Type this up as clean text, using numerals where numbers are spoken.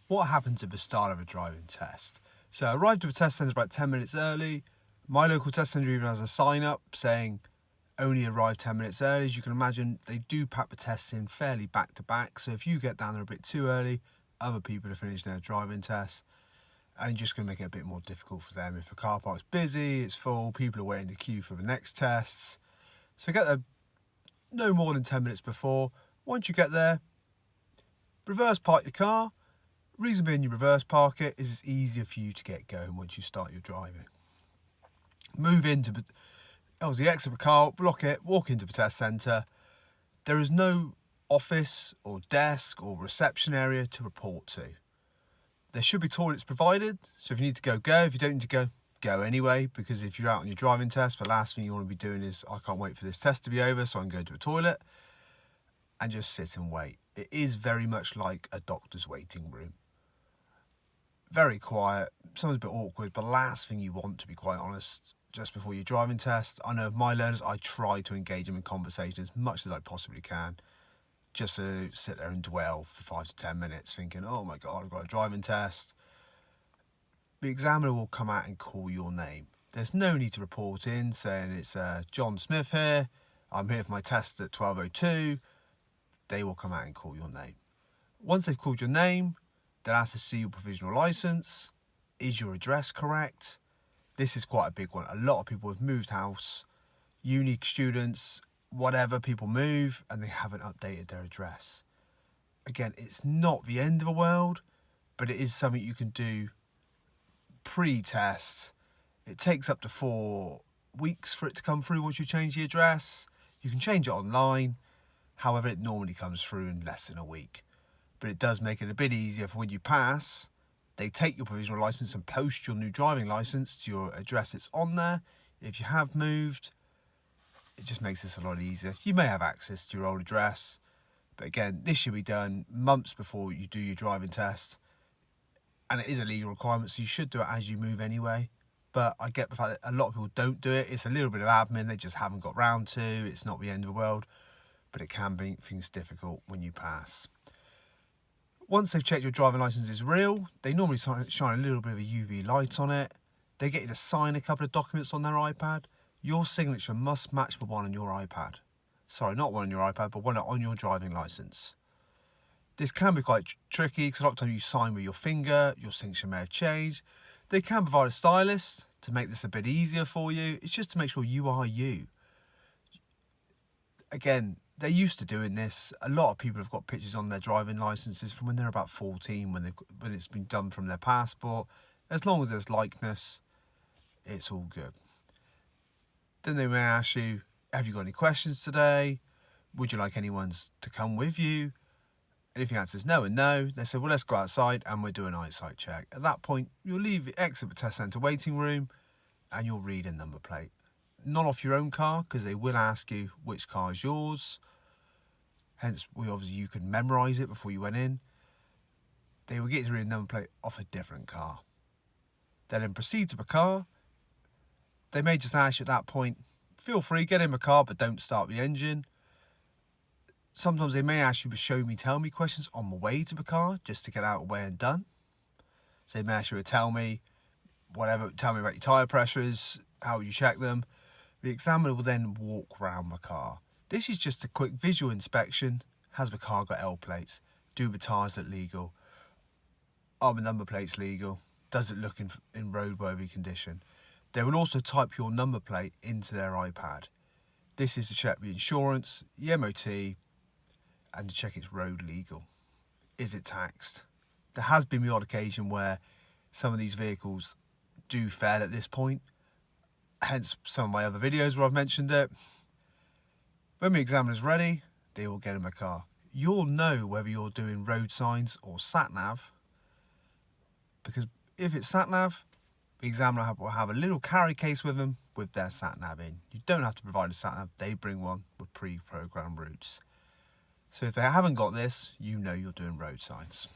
What happens at the start of a driving test? So I arrived at the test centre about 10 minutes early. My local test centre even has a sign up saying only arrive 10 minutes early. As you can imagine, they do pack the tests in fairly back to back. So if you get down there a bit too early, other people are finishing their driving tests. And it's just going to make it a bit more difficult for them. If the car park's busy, it's full, people are waiting to queue for the next tests. So get there no more than 10 minutes before. Once you get there, reverse park your car. Reason being you reverse park it is it's easier for you to get going once you start your driving. Move into the exit the car, block it, walk into the test centre. There is no office or desk or reception area to report to. There should be toilets provided, so if you need to go, go. If you don't need to go anyway, because if you're out on your driving test, the last thing you want to be doing is, I can't wait for this test to be over so I can go to a toilet, and just sit and wait. It is very much like a doctor's waiting room. Very quiet, sometimes a bit awkward, but the last thing you want, to be quite honest, just before your driving test. I know of my learners, I try to engage them in conversation as much as I possibly can, just to sit there and dwell for 5 to 10 minutes thinking, oh my God, I've got a driving test. The examiner will come out and call your name. There's no need to report in saying it's John Smith here, I'm here for my test at 12:02. They will come out and call your name. Once they've called your name, they'll ask to see your provisional licence. Is your address correct? This is quite a big one. A lot of people have moved house, uni students, whatever, people move and they haven't updated their address. Again, it's not the end of the world, but it is something you can do pre-test. It takes up to 4 weeks for it to come through once you change the address. You can change it online. However, it normally comes through in less than a week. But it does make it a bit easier for when you pass. They take your provisional licence and post your new driving licence to your address that's on there. If you have moved, it just makes this a lot easier. You may have access to your old address, but again, this should be done months before you do your driving test. And it is a legal requirement, so you should do it as you move anyway. But I get the fact that a lot of people don't do it. It's a little bit of admin they just haven't got round to. It's not the end of the world, but it can make things difficult when you pass. Once they've checked your driving licence is real, they normally shine a little bit of a UV light on it. They get you to sign a couple of documents on their iPad. Your signature must match the one on your iPad. Sorry, not one on your iPad, but one on your driving licence. This can be quite tricky because a lot of times you sign with your finger, your signature may have changed. They can provide a stylist to make this a bit easier for you. It's just to make sure you are you. Again, they're used to doing this. A lot of people have got pictures on their driving licences from when they're about 14, when it's been done from their passport. As long as there's likeness, it's all good. Then they may ask you, have you got any questions today? Would you like anyone to come with you? And if the answer is no and no, they say, well, let's go outside and we'll do an eyesight check. At that point, you'll leave the exit the test centre waiting room and you'll read a number plate. Not off your own car, because they will ask you which car is yours. Hence, you could memorise it before you went in. They will get you to read a number plate off a different car. They'll then proceed to the car. They may just ask you at that point, feel free, get in the car, but don't start the engine. Sometimes they may ask you to show me, tell me questions on the way to the car, just to get out of the way and done. So they may ask you to tell me about your tyre pressures, how you check them. The examiner will then walk around the car. This is just a quick visual inspection. Has the car got L plates? Do the tyres look legal? Are the number plates legal? Does it look in roadworthy condition? They will also type your number plate into their iPad. This is to check the insurance, the MOT, and to check it's road legal. Is it taxed? There has been the odd occasion where some of these vehicles do fail at this point. Hence some of my other videos where I've mentioned it. When the examiner's ready, they will get in the car. You'll know whether you're doing road signs or sat-nav, because if it's sat-nav, the examiner will have a little carry case with them with their sat-nav in. You don't have to provide a sat-nav, they bring one with pre-programmed routes. So if they haven't got this, you know you're doing road signs.